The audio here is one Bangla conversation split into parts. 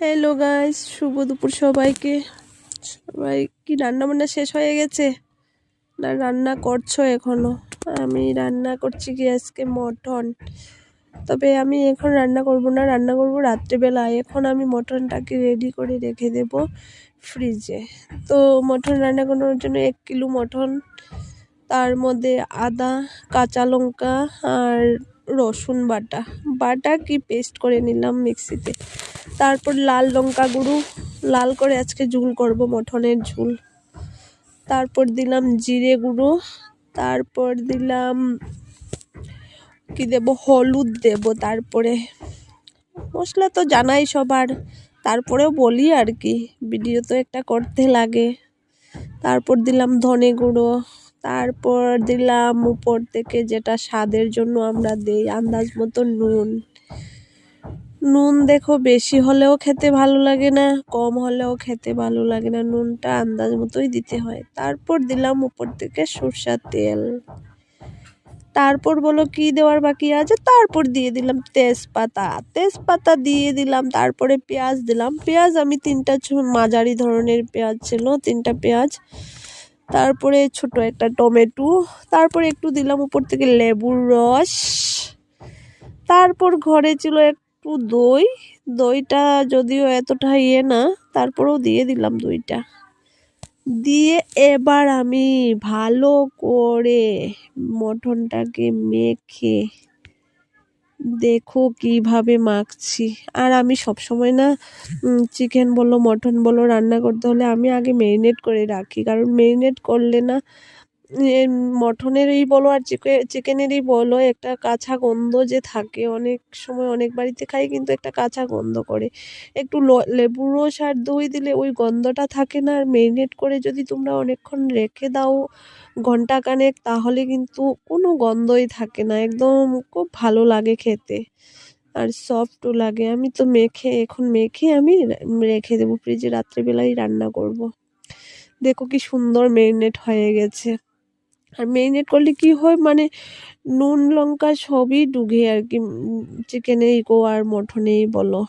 হ্যালো গাইস, শুভ দুপুর সবাইকে। সবাই কি রান্না বান্না শেষ হয়ে গেছে না রান্না করছো এখনো? আমি রান্না করছি কি আজকে মটন। তবে আমি এখন রান্না করব না, রান্না করব রাত্রেবেলা। এখন আমি মটনটাকে রেডি করে রেখে দেব ফ্রিজে। তো মটন রান্না করার জন্য 1 কিলো মটন, তার মধ্যে আদা, কাঁচা লঙ্কা আর রসুন বাটা কি পেস্ট করে নিলাম মিক্সিতে। তারপর লাল লঙ্কা গুঁড়ো, লাল করে আজকে ঝোল করব, মটনের ঝোল। তারপর দিলাম জিরে গুঁড়ো, তারপর দিলাম কি দেব, হলুদ দেব। তারপরে মশলা তো জানাই সবার, তারপরেও বলি আর কি, ভিডিও তো একটা করতে লাগে। তারপর দিলাম ধনে গুঁড়ো, তারপর দিলাম উপর থেকে যেটা স্বাদের জন্য আমরা দেই আন্দাজ মতো নুন। দেখো, বেশি হলেও খেতে ভালো লাগে না, কম হলেও খেতে ভালো লাগে না, নুনটা আন্দাজ মতোই দিতে হয়। তারপর দিলাম উপর থেকে সরষের তেল। তারপর বলো কি দেওয়ার বাকি আছে, তারপর দিয়ে দিলাম তেজপাতা দিয়ে দিলাম। তারপরে পেঁয়াজ দিলাম, পেঁয়াজ আমি 3টা মাঝারি ধরনের পেঁয়াজ ছিল, 3টা পেঁয়াজ। তারপরে ছোট একটা টমেটো, তারপরে একটু দিলাম উপর থেকে লেবুর রস। তারপর ঘরে ছিল একটু দইটা যদিও এতটা না, তারপরেও দিয়ে দিলাম দইটা। দিয়ে এবার আমি ভালো করে মটনটাকে মেখে, দেখো কিভাবে মাখছি। আর আমি সবসময় না চিকেন বলো মটন বলো রান্না করতে হলে আমি আগে ম্যারিনেট করে রাখি, কারণ ম্যারিনেট করলে না মটনেরই বলো আর চিকেনেরই বলো একটা কাঁচা গন্ধ যে থাকে, অনেক সময় অনেক বাড়িতে খাই কিন্তু একটা কাঁচা গন্ধ করে। একটু লেবুর রস আর দই দিলে ওই গন্ধটা থাকে না। আর ম্যারিনেট করে যদি তোমরা অনেকক্ষণ রেখে দাও, ঘন্টাখানেক, তাহলে কিন্তু কোনো গন্ধই থাকে না, একদম খুব ভালো লাগে খেতে আর সফটও লাগে। আমি তো এখন মেখে আমি রেখে দেবো ফ্রিজে, রাত্রেবেলায় রান্না করব। দেখো কি সুন্দর ম্যারিনেট হয়ে গেছে। আর ম্যারিনেট করলে কি হয়, মানে নুন লঙ্কা সবই ঢুকে আর কি, চিকেনেই গো আর মটনেই বলো।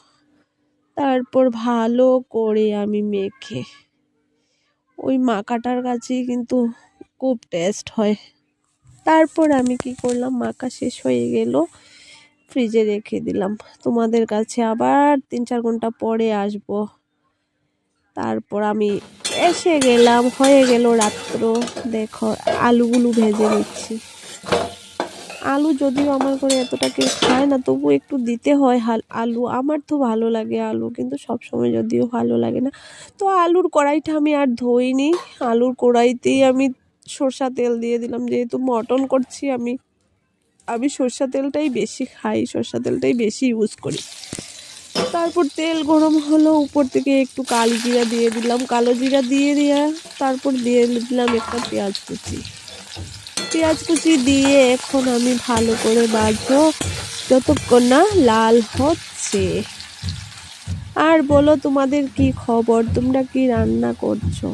তারপর ভালো করে আমি মেখে, ওই মাখাটার কাছেই কিন্তু খুব টেস্ট হয়। তারপর আমি কি করলাম, মাখা শেষ হয়ে গেল, ফ্রিজে রেখে দিলাম। তোমাদের কাছে আবার 3-4 ঘন্টা পরে আসবো। তারপর আমি এসে গেলাম, হয়ে গেল রাত্র। দেখো আলুগুলো ভেজে নিচ্ছি। আলু যদিও আমার ঘরে এতটা কেউ খায় না, তবু একটু দিতে হয় আলু। আমার তো ভালো লাগে আলু, কিন্তু সবসময় যদিও ভালো লাগে না। তো আলুর কড়াইটা আমি আর ধুইনি, আলুর কড়াইতেই আমি সরষা তেল দিয়ে দিলাম। যেহেতু মটন করছি আমি সরষা তেলটাই বেশি খাই, সরষা তেলটাই বেশি ইউজ করি। তারপর তেল গরম হলো, উপর থেকে একটু কালো জিরা দিয়ে দিলাম, তারপর দিয়ে দিলাম একটা পেঁয়াজ কুচি দিয়ে এখন আমি ভালো করে ভাজবো যতক্ষণ না লাল হচ্ছে। আর বলো তোমাদের কি খবর, তোমরা কি রান্না করছো?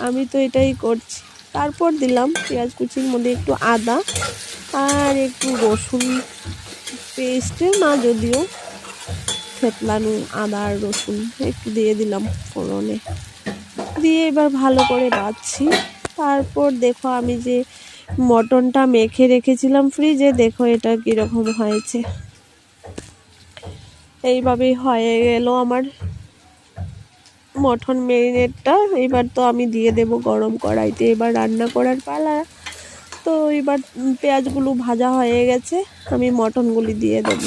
আমি তো এটাই করছি। তারপর দিলাম পেঁয়াজ কুচির মধ্যে একটু আদা আর একটু রসুন পেস্ট, না যদিও থেতলানো আদা আর রসুন একটু দিয়ে দিলাম ফোড়নে, দিয়ে এবার ভালো করে ভাজছি। তারপর দেখো আমি যে মটনটা মেখে রেখেছিলাম ফ্রিজে, দেখো এটা কীরকম হয়েছে। এইভাবেই হয়ে গেল আমার মটন ম্যারিনেটটা। এবার তো আমি দিয়ে দেব গরম কড়াইতে, এবার রান্না করার পালা। তো এবার পেঁয়াজগুলো ভাজা হয়ে গেছে, আমি মটনগুলি দিয়ে দেব।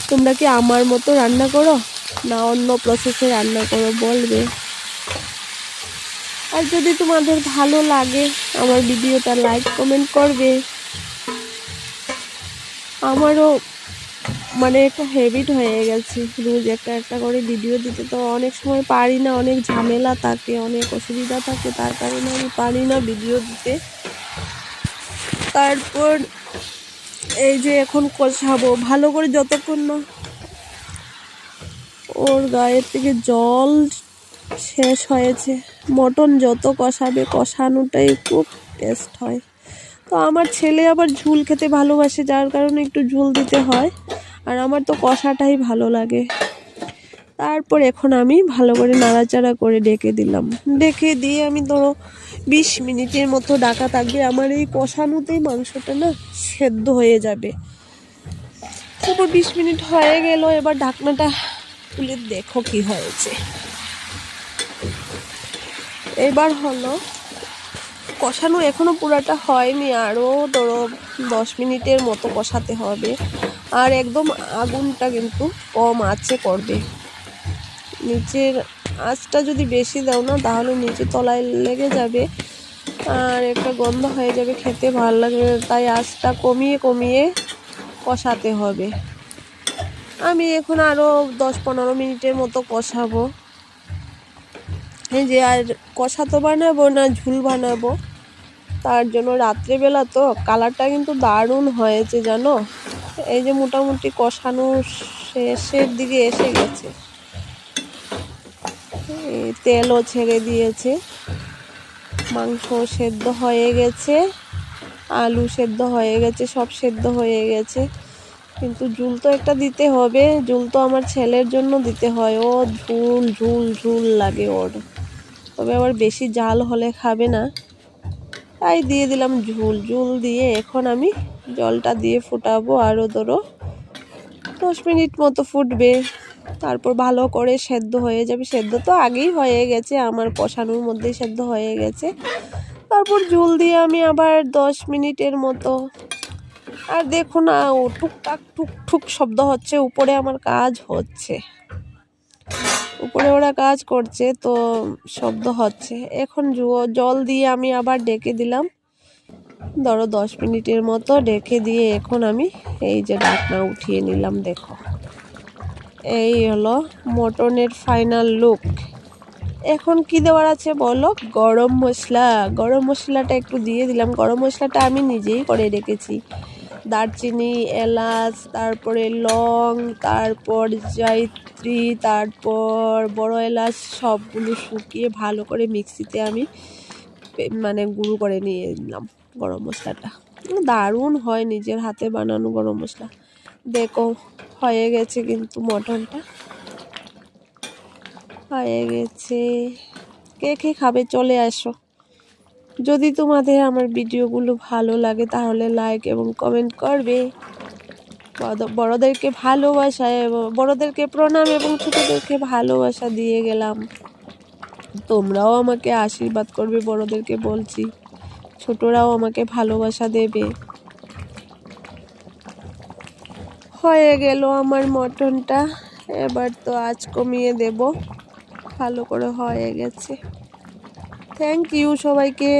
তোমরা কি আমার মতো রান্না করো না অন্য প্রসেসে রান্না করো বলবে। আর যদি তোমাদের ভালো লাগে আমার ভিডিওটা লাইক কমেন্ট করবে। আমারও মানে একটা হ্যাবিট হয়ে গেছে রোজ একটা করে ভিডিও দিতে, তো অনেক সময় পারি না, অনেক ঝামেলা থাকে, অনেক অসুবিধা থাকে, তার কারণে আমি পারি না ভিডিও দিতে। তারপর এই যে এখন কষাবো ভালো করে, যতক্ষণ না ওর গায়ের থেকে জল শেষ হয়েছে। মটন যত কষাবে, কষানোটাই খুব টেস্ট হয়। তো আমার ছেলে আবার ঝোল খেতে ভালোবাসে, যার কারণে একটু ঝোল দিতে হয়। আর আমার তো কষাটাই ভালো লাগে। তারপর এখন আমি ভালো করে নাড়াচাড়া করে ডেকে দিলাম। ডেকে দিয়ে আমি ধরো 20 মিনিটের মতো ঢাকা থাকবে। আমার এই কষানোতেই মাংসটা না সেদ্ধ হয়ে যাবে। তারপর 20 মিনিট হয়ে গেল, এবার ঢাকনাটা খুলে দেখো কি হয়েছে। এবার হলো কষানো এখনো পুরাটা হয়নি, আরও ধরো 10 মিনিটের মতো কষাতে হবে। আর একদম আগুনটা কিন্তু কম আঁচে করবে। নিচের আঁচটা যদি বেশি দাও না তাহলে নিচে তলায় লেগে যাবে আর একটা গন্ধ হয়ে যাবে, খেতে ভালো লাগবে। তাই আঁচটা কমিয়ে কমিয়ে কষাতে হবে। আমি এখন আরও 10-15 মিনিটের মতো কষাবো। এই যে আর কষা তো বানাবো না, ঝুল বানাবো। তার জন্য রাত্রেবেলা তো কালারটা কিন্তু দারুণ হয়েছে জানো। এই যে মোটামুটি কষানো শেষের দিকে এসে গেছে, তেলও ছেড়ে দিয়েছে, মাংস সেদ্ধ হয়ে গেছে, আলু সেদ্ধ হয়ে গেছে, সব সেদ্ধ হয়ে গেছে। কিন্তু ঝুল তো একটা দিতে হবে, ঝুল তো আমার ছেলের জন্য দিতে হয়। ও ঝুল ঝুল ঝুল লাগে ওর, তবে আবার বেশি ঝাল হলে খাবে না, তাই দিয়ে দিলাম ঝুল। ঝুল দিয়ে এখন আমি জলটা দিয়ে ফুটাবো আরও ধরো 10 মিনিট মতো ফুটবে। তারপর ভালো করে সেদ্ধ হয়ে যাবে। সেদ্ধ তো আগেই হয়ে গেছে, আমার কষানোর মধ্যেই সেদ্ধ হয়ে গেছে। তারপর ঝুল দিয়ে আমি আবার 10 মিনিটের মতো। আর দেখো না, ও টুকটাক টুকটুক শব্দ হচ্ছে, উপরে আমার কাজ হচ্ছে, উপরে ওরা কাজ করছে তো শব্দ হচ্ছে। এখন জল দিয়ে আমি আবার ডেকে দিলাম ধরো 10 মিনিটের মতো ডেকে দিয়ে এখন আমি এই যে ঢাকনা উঠিয়ে নিলাম। দেখো এই হলো মটনের ফাইনাল লুক। এখন কি দেওয়ার আছে বলো? গরম মশলা। গরম মশলাটা একটু দিয়ে দিলাম। গরম মশলাটা আমি নিজেই করে রেখেছি। দারচিনি, এলাচ, তারপরে লং, তারপর জয়িত্রী, তারপর বড় এলাচ সবগুলো শুকিয়ে ভালো করে মিক্সিতে আমি মানে গুঁড়ো করে নিয়ে নিলাম গরম মশলাটা। দারুণ হয় নিজের হাতে বানানো গরম মশলা। দেখো হয়ে গেছে কিন্তু মটনটা হয়ে গেছে। কে কে খাবে চলে আসো। যদি তোমাদের আমার ভিডিওগুলো ভালো লাগে তাহলে লাইক এবং কমেন্ট করবে। বড়দেরকে ভালোবাসা এবং বড়দেরকে প্রণাম এবং ছোটদেরকে ভালোবাসা দিয়ে গেলাম। তোমরাও আমাকে আশীর্বাদ করবে, বড়দেরকে বলছি। ছোটরাও আমাকে ভালোবাসা দেবে। হয়ে গেল আমার মটনটা, এবার তো আঁচ কমিয়ে দেব। ভালো করে হয়ে গেছে। থ্যাংক ইউ সবাইকে।